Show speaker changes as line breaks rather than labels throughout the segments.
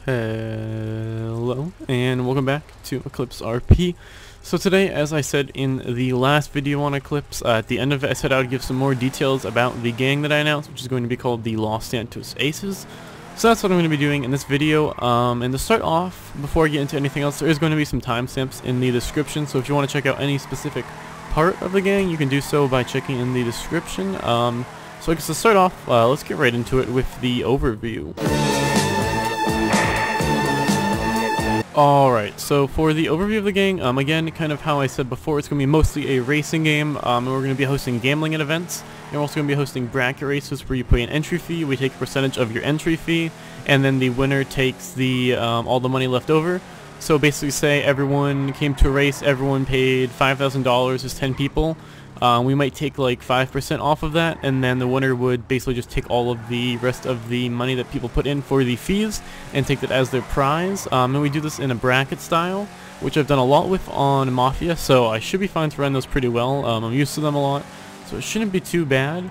Hello and welcome back to Eclipse RP. So today, as I said in the last video on Eclipse, at the end of it I said I would give some more details about the gang that I announced, which is going to be called the Los Santos Aces. So that's what I'm going to be doing in this video. And to start off, before I get into anything else, there is going to be some timestamps in the description, so if you want to check out any specific part of the gang, you can do so by checking in the description. So I guess to start off, let's get right into it with the overview. Alright, so for the overview of the gang, again, kind of how I said before, it's going to be mostly a racing game, and we're going to be hosting gambling at events, and we're also going to be hosting bracket races where you pay an entry fee, we take a percentage of your entry fee, and then the winner takes the all the money left over. So basically say everyone came to a race, everyone paid $5,000, there's 10 people. We might take like 5% off of that, and then the winner would basically just take all of the rest of the money that people put in for the fees and take that as their prize. And we do this in a bracket style, which I've done a lot with on Mafia, so I should be fine to run those pretty well. I'm used to them a lot, so it shouldn't be too bad.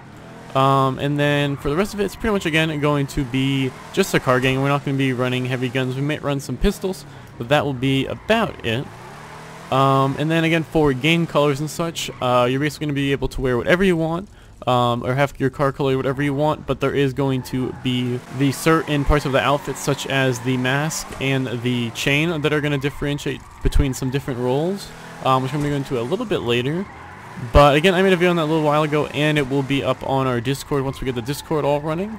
And then for the rest of it, it's pretty much again going to be just a car gang. We're not going to be running heavy guns. We might run some pistols, but that will be about it. And then again, for game colors and such, you're basically going to be able to wear whatever you want, or have your car color whatever you want, but there is going to be the certain parts of the outfit, such as the mask and the chain, that are going to differentiate between some different roles, which I'm going to go into a little bit later. But again, I made a video on that a little while ago, and it will be up on our Discord once we get the Discord all running.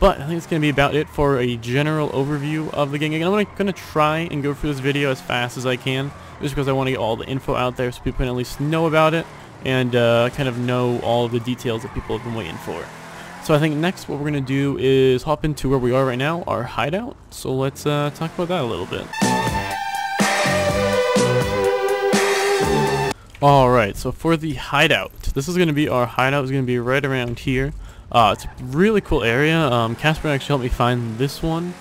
But I think it's going to be about it for a general overview of the gang. Again, I'm going to try and go through this video as fast as I can, just because I want to get all the info out there so people can at least know about it and kind of know all of the details that people have been waiting for. So I think next what we're going to do is hop into where we are right now, our hideout. So let's talk about that a little bit. Alright, so for the hideout, this is going to be our hideout. It's going to be right around here. It's a really cool area. Casper actually helped me find this one.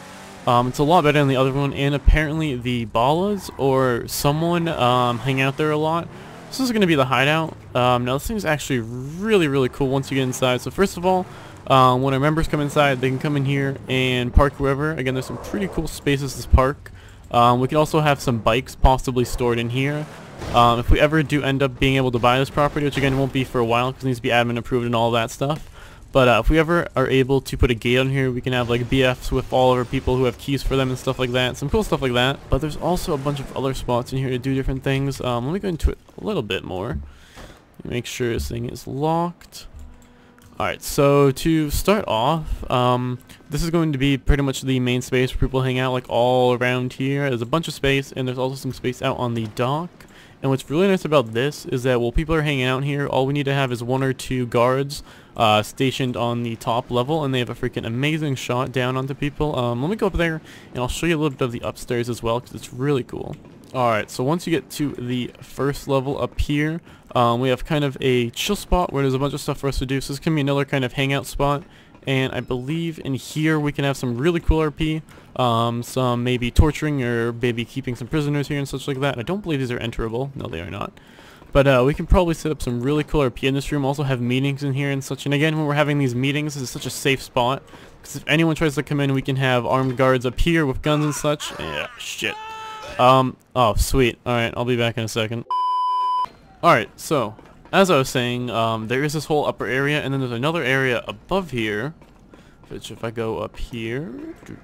It's a lot better than the other one, and apparently the Ballas or someone hang out there a lot. This is going to be the hideout. Now this thing is actually really cool once you get inside. So first of all, when our members come inside, they can come in here and park wherever. Again, there's some pretty cool spaces to park. We can also have some bikes possibly stored in here. If we ever do end up being able to buy this property, which again won't be for a while because it needs to be admin approved and all that stuff. But if we ever are able to put a gate on here, we can have like BFs with all of our people who have keys for them and stuff like that. Some cool stuff like that. But there's also a bunch of other spots in here to do different things. Let me go into it a little bit more. Make sure this thing is locked. Alright, so to start off, this is going to be pretty much the main space where people hang out, like all around here. There's a bunch of space, and there's also some space out on the dock. And what's really nice about this is that while people are hanging out here, all we need to have is 1 or 2 guards stationed on the top level, and they have a freaking amazing shot down onto people. Let me go up there, and I'll show you a little bit of the upstairs as well, because it's really cool. Alright, so once you get to the first level up here, we have kind of a chill spot where there's a bunch of stuff for us to do. So this can be another kind of hangout spot. And I believe in here we can have some really cool RP, some maybe torturing or maybe keeping some prisoners here and such like that. I don't believe these are enterable. No, they are not. But we can probably set up some really cool RP in this room. Also have meetings in here and such. And again, when we're having these meetings, this is such a safe spot, because if anyone tries to come in, we can have armed guards up here with guns and such. Yeah, shit. Oh, sweet. Alright, I'll be back in a second. Alright, so as I was saying, there is this whole upper area, and then there's another area above here, which if I go up here, is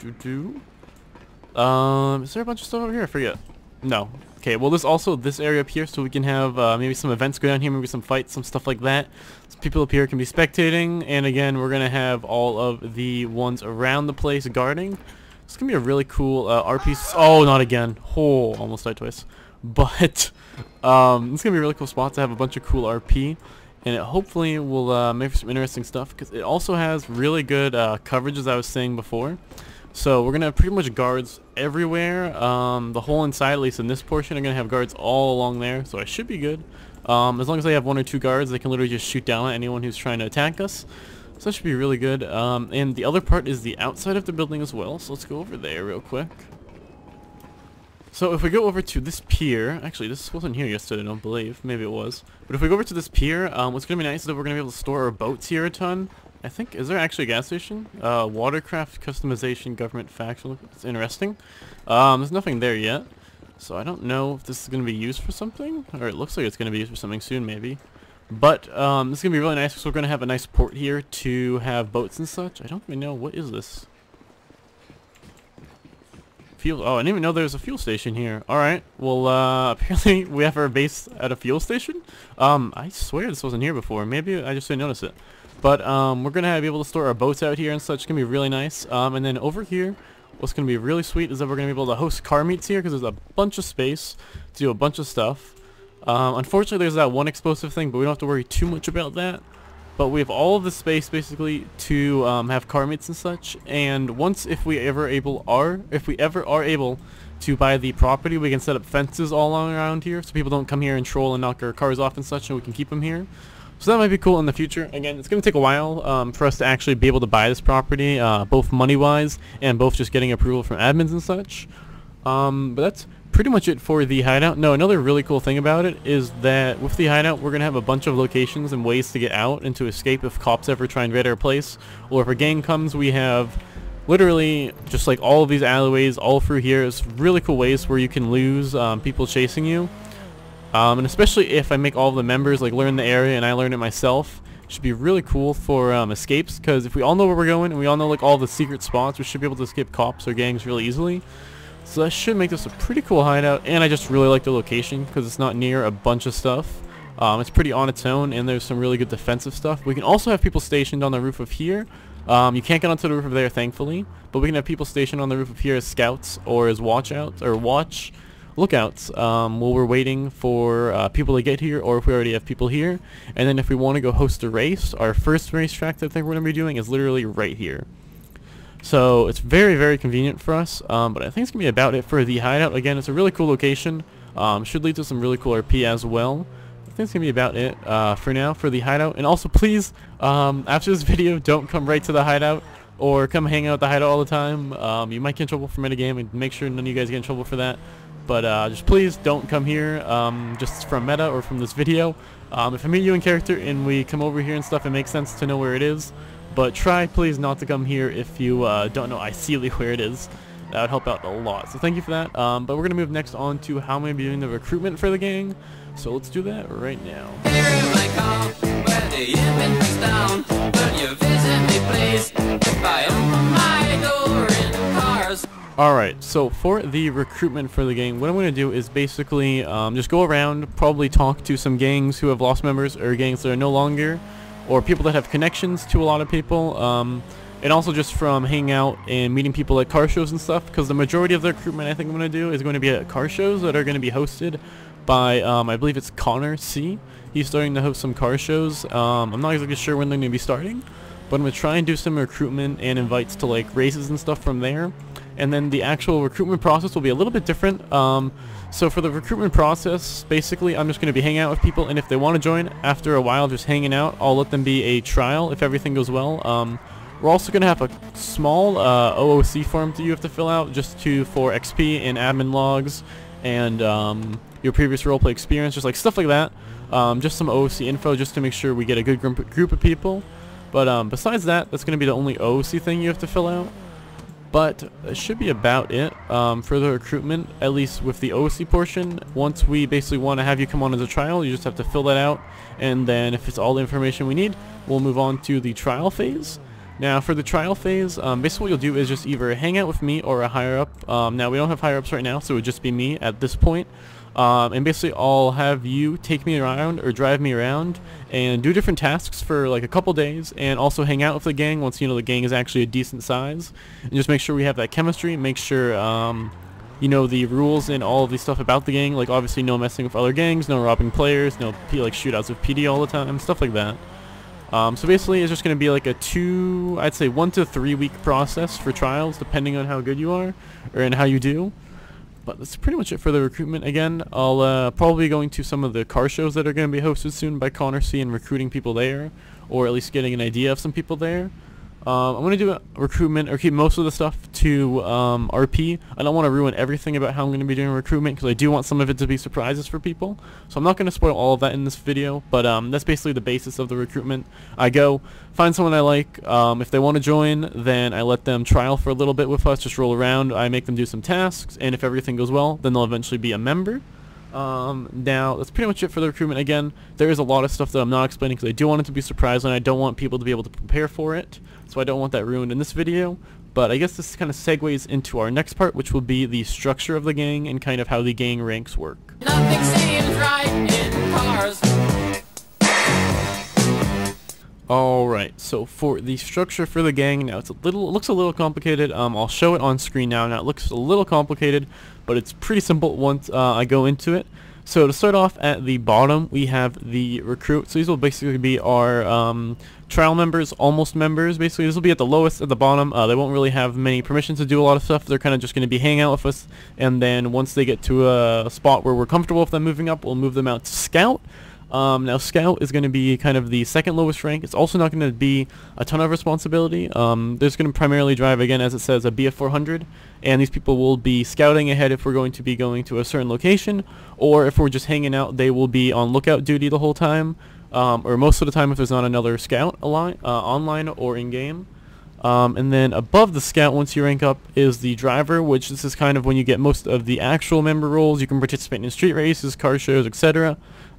there a bunch of stuff over here? I forget. No. Okay, well there's also this area up here, so we can have maybe some events go down here, maybe some fights, some stuff like that. So people up here can be spectating, and again, we're going to have all of the ones around the place guarding. It's going to be a really cool RP. Oh, not again. Oh, almost died twice. But it's going to be a really cool spot to have a bunch of cool RP, and it hopefully will make for some interesting stuff, because it also has really good coverage, as I was saying before. So we're going to have pretty much guards everywhere. The whole inside, at least in this portion, are going to have guards all along there, so I should be good. As long as they have 1 or 2 guards, they can literally just shoot down at anyone who's trying to attack us. So that should be really good. And the other part is the outside of the building as well, so let's go over there real quick. So if we go over to this pier, actually this wasn't here yesterday, I don't believe, maybe it was. But if we go over to this pier, what's going to be nice is that we're going to be able to store our boats here a ton. I think, is there actually a gas station? Watercraft customization government faction. It's interesting. There's nothing there yet. So I don't know if this is going to be used for something, or it looks like it's going to be used for something soon maybe. But this is going to be really nice because we're going to have a nice port here to have boats and such. I don't even know, what is this? Fuel. Oh, I didn't even know there was a fuel station here. Alright, well apparently we have our base at a fuel station. I swear this wasn't here before. Maybe I just didn't notice it. But we're going to be able to store our boats out here and such. It's going to be really nice. And then over here, what's going to be really sweet is that we're going to be able to host car meets here because there's a bunch of space to do a bunch of stuff. Unfortunately, there's that one explosive thing, but we don't have to worry too much about that. But we have all of the space basically to have car meets and such. And once, if we ever are able to buy the property, we can set up fences all around here so people don't come here and troll and knock our cars off and such, and we can keep them here. So that might be cool in the future. Again, it's going to take a while for us to actually be able to buy this property, both money-wise and both just getting approval from admins and such. But that's pretty much it for the hideout. No, another really cool thing about it is that with the hideout, we're going to have a bunch of locations and ways to get out and to escape if cops ever try and raid our place. Or if a gang comes, we have literally just like all of these alleyways all through here. It's really cool ways where you can lose people chasing you. And especially if I make all of the members like learn the area and I learn it myself, it should be really cool for escapes, because if we all know where we're going and we all know like all the secret spots, we should be able to escape cops or gangs really easily. So that should make this a pretty cool hideout, and I just really like the location because it's not near a bunch of stuff. It's pretty on its own, and there's some really good defensive stuff. We can also have people stationed on the roof of here. You can't get onto the roof of there, thankfully, but we can have people stationed on the roof of here as scouts or as lookouts while we're waiting for people to get here, or if we already have people here. And then if we want to go host a race, our first racetrack that I think we're going to be doing is literally right here. So it's very, very convenient for us, but I think it's going to be about it for the hideout. Again, it's a really cool location. Should lead to some really cool RP as well. I think it's going to be about it for now for the hideout. And also, please, after this video, don't come right to the hideout or come hang out at the hideout all the time. You might get in trouble for metagame, and make sure none of you guys get in trouble for that. But just please don't come here just from meta or from this video. If I meet you in character and we come over here and stuff, it makes sense to know where it is. But try, please, not to come here if you don't know ideally where it is. That would help out a lot. So thank you for that. But we're going to move next on to how I'm going to be doing the recruitment for the gang. So let's do that right now. Alright, so for the recruitment for the gang, what I'm going to do is basically just go around, probably talk to some gangs who have lost members or gangs that are no longer, or people that have connections to a lot of people, and also just from hanging out and meeting people at car shows and stuff, because the majority of the recruitment I think I'm going to do is going to be at car shows that are going to be hosted by, I believe it's Connor C. He's starting to host some car shows. I'm not exactly sure when they're going to be starting, but I'm going to try and do some recruitment and invites to like races and stuff from there. And then the actual recruitment process will be a little bit different. So for the recruitment process, basically I'm just going to be hanging out with people, and if they want to join after a while just hanging out, I'll let them be a trial if everything goes well. We're also going to have a small OOC form that you have to fill out just for XP and admin logs and your previous roleplay experience, just like stuff like that. Just some OOC info just to make sure we get a good group of people. But besides that, that's going to be the only OOC thing you have to fill out. But it should be about it for the recruitment, at least with the OC portion. Once we basically want to have you come on as a trial, you just have to fill that out, and then if it's all the information we need, we'll move on to the trial phase. Now for the trial phase, basically what you'll do is just either hang out with me or a higher up. Now we don't have higher ups right now, so it would just be me at this point. And basically I'll have you take me around or drive me around and do different tasks for like a couple days, and also hang out with the gang once you know the gang is actually a decent size, and just make sure we have that chemistry, make sure you know the rules and all of the stuff about the gang, like obviously no messing with other gangs, no robbing players, no like shootouts with PD all the time, stuff like that. So basically it's just going to be like I'd say 1 to 3 week process for trials, depending on how good you are or and how you do. But that's pretty much it for the recruitment. Again, I'll probably be going to some of the car shows that are going to be hosted soon by Connor C and recruiting people there, or at least getting an idea of some people there. I'm going to do a recruitment, or keep most of the stuff to RP. I don't want to ruin everything about how I'm going to be doing recruitment, because I do want some of it to be surprises for people. So I'm not going to spoil all of that in this video, but that's basically the basis of the recruitment. I go, find someone I like. If they want to join, then I let them trial for a little bit with us, just roll around. I make them do some tasks, and if everything goes well, then they'll eventually be a member. Now that's pretty much it for the recruitment. Again, there is a lot of stuff that I'm not explaining because I do want it to be surprising, and I don't want people to be able to prepare for it, so I don't want that ruined in this video. But I guess this kind of segues into our next part, which will be the structure of the gang and kind of how the gang ranks work.
Nothing seems right in cars.
Alright, so for the structure for the gang, now it looks a little complicated. I'll show it on screen now. Now it looks a little complicated, but it's pretty simple once I go into it. So to start off at the bottom, we have the recruit. So these will basically be our trial members, almost members. Basically, this will be at the lowest at the bottom. They won't really have many permissions to do a lot of stuff. They're kind of just going to be hanging out with us, and then once they get to a spot where we're comfortable with them moving up, we'll move them out to scout. Now Scout is going to be kind of the second lowest rank. It's also not going to be a ton of responsibility. There's going to primarily drive, again, as it says, a BF 400, and these people will be scouting ahead if we're going to be going to a certain location, or if we're just hanging out, they will be on lookout duty the whole time, or most of the time if there's not another Scout online or in-game. And then above the Scout, once you rank up, is the driver, which this is kind of when you get most of the actual member roles. You can participate in street races, car shows, etc.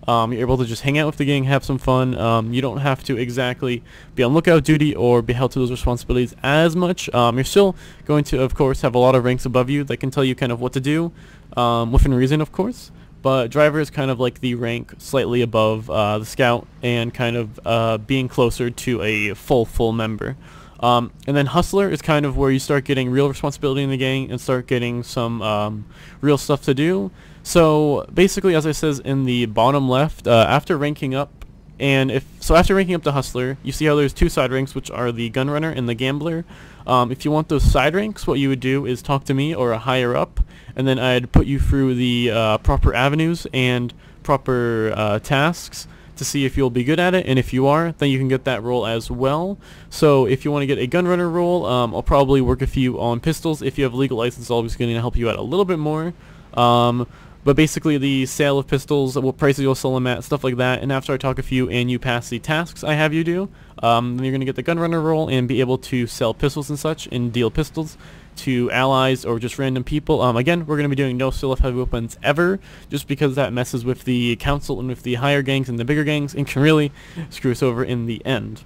You're able to just hang out with the gang, have some fun. You don't have to exactly be on lookout duty or be held to those responsibilities as much. You're still going to, of course, have a lot of ranks above you that can tell you kind of what to do, within reason, of course. But driver is kind of like the rank slightly above the Scout, and kind of being closer to a full member. And then Hustler is kind of where you start getting real responsibility in the gang and start getting some real stuff to do. So basically, as it says in the bottom left, after ranking up, after ranking up to Hustler, you see how there's two side ranks, which are the Gunrunner and the Gambler. If you want those side ranks, what you would do is talk to me or a higher up, and then I'd put you through the proper avenues and proper tasks to see if you'll be good at it, and if you are, then you can get that role as well. So if you want to get a Gunrunner role, I'll probably work with you on pistols. If you have a legal license, I'll be going to help you out a little bit more. But basically the sale of pistols, what prices you'll sell them at, stuff like that. And after I talk with you and you pass the tasks I have you do, then you're going to get the Gunrunner role and be able to sell pistols and such and deal pistols to allies or just random people. Again, we're going to be doing no sale of heavy weapons ever, just because that messes with the council and with the higher gangs and the bigger gangs and can really screw us over in the end.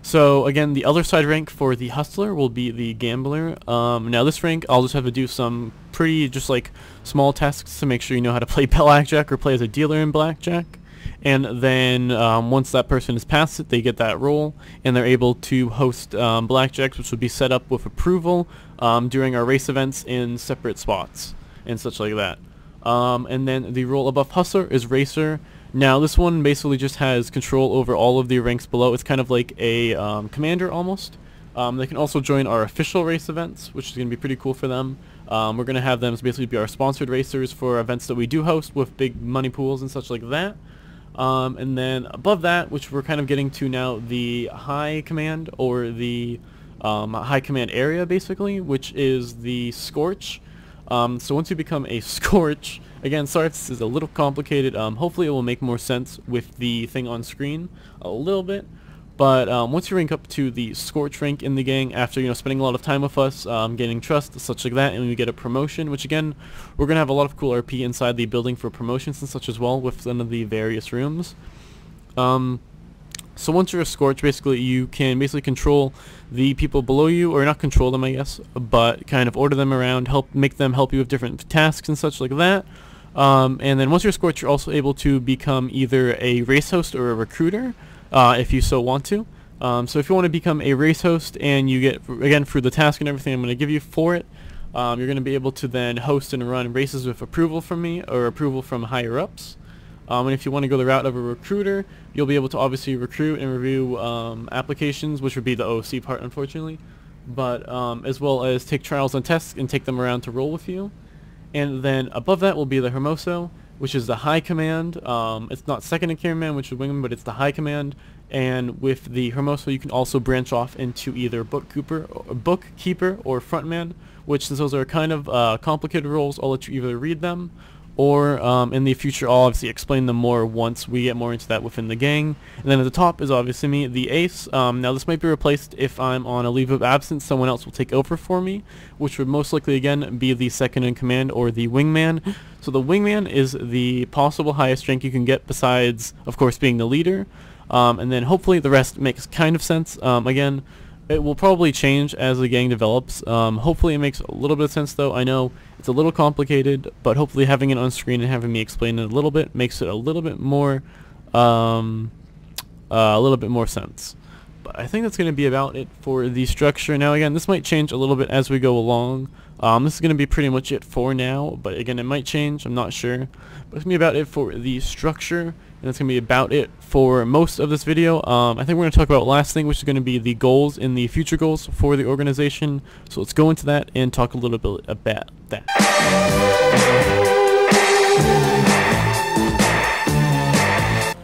So again, the other side rank for the Hustler will be the Gambler. Now this rank, I'll just have to do some pretty just like small tasks to make sure you know how to play blackjack or play as a dealer in blackjack. And then once that person has passed it, they get that role, and they're able to host blackjacks, which would be set up with approval during our race events in separate spots and such like that. And then the role above Hustler is Racer. Now this one basically just has control over all of the ranks below. It's kind of like a commander almost. They can also join our official race events, which is going to be pretty cool for them. We're going to have them basically be our sponsored racers for events that we do host with big money pools and such like that. And then above that, which we're kind of getting to now, the high command, or the high command area basically, which is the Scorch. So once you become a Scorch, again, sorry if this is a little complicated, hopefully it will make more sense with the thing on screen a little bit. But once you rank up to the Scorch rank in the gang, after spending a lot of time with us, gaining trust, such like that, and we get a promotion, which again, we're going to have a lot of cool RP inside the building for promotions and such as well with some of the various rooms. So once you're a Scorch, basically you can basically control the people below you, or not control them I guess, but kind of order them around, make them help you with different tasks and such like that. And then once you're a Scorch, you're also able to become either a race host or a recruiter, if you so want to. So if you want to become a race host, and you get, again, through the task and everything I'm going to give you for it, you're going to be able to then host and run races with approval from me or approval from higher ups. And if you want to go the route of a recruiter, you'll be able to obviously recruit and review applications, which would be the OC part, unfortunately, but as well as take trials and tests and take them around to roll with you. And then above that will be the Hermoso, which is the high command. It's not second in command, which is Wingman, but it's the high command. And with the Hermoso, you can also branch off into either bookkeeper or frontman, which, since those are kind of complicated roles, I'll let you either read them, or in the future I'll obviously explain them more once we get more into that within the gang. And then at the top is obviously me, the ace. Now this might be replaced if I'm on a leave of absence. Someone else will take over for me, which would most likely again be the second in command, or the wingman. So the wingman is the possible highest rank you can get, besides of course being the leader. And then hopefully the rest makes kind of sense. Again, it will probably change as the gang develops. Hopefully it makes a little bit of sense though. I know it's a little complicated, but hopefully having it on screen and having me explain it a little bit makes it a little bit more sense. But I think that's going to be about it for the structure. Now again, this might change a little bit as we go along. This is going to be pretty much it for now, but again, it might change, I'm not sure. But it's going to be about it for the structure, and that's going to be about it for most of this video. I think we're going to talk about last thing, which is going to be the goals and the future goals for the organization. So let's go into that and talk a little bit about that.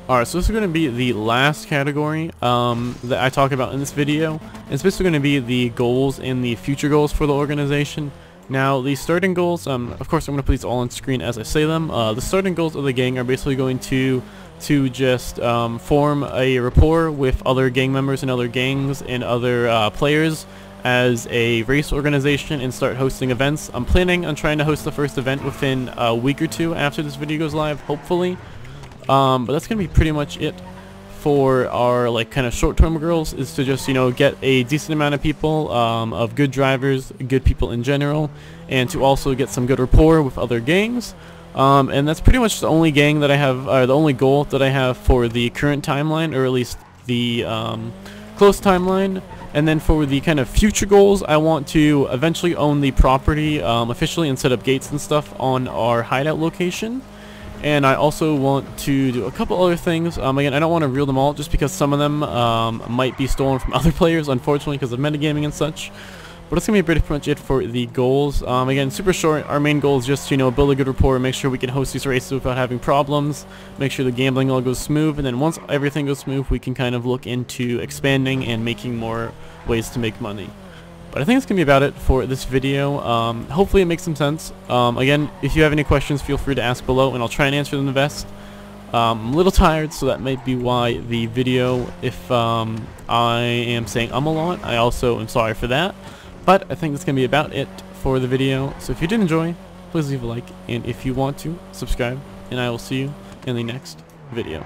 Alright, so this is going to be the last category that I talk about in this video. It's basically going to be the goals and the future goals for the organization. Now, the starting goals, of course I'm going to put these all on screen as I say them. The starting goals of the gang are basically going to just form a rapport with other gang members and other gangs and other players as a race organization, and start hosting events. I'm planning on trying to host the first event within a week or two after this video goes live, hopefully. But that's gonna be pretty much it for our like kind of short-term goals, is to just, you know, get a decent amount of people, of good drivers, good people in general, and to also get some good rapport with other gangs. And that's pretty much the only gang that I have, or the only goal that I have for the current timeline, or at least the close timeline. And then for the kind of future goals, I want to eventually own the property officially and set up gates and stuff on our hideout location. And I also want to do a couple other things. Again, I don't want to reel them all just because some of them might be stolen from other players, unfortunately, because of metagaming and such. But it's going to be pretty much it for the goals. Again, super short. Our main goal is just, you know, build a good rapport, make sure we can host these races without having problems, make sure the gambling all goes smooth, and then once everything goes smooth, we can kind of look into expanding and making more ways to make money. But I think that's going to be about it for this video. Hopefully it makes some sense. Again, if you have any questions, feel free to ask below, and I'll try and answer them the best. I'm a little tired, so that might be why the video, if I am saying a lot, I also am sorry for that. But I think that's going to be about it for the video. So if you did enjoy, please leave a like, and if you want to, subscribe, and I will see you in the next video.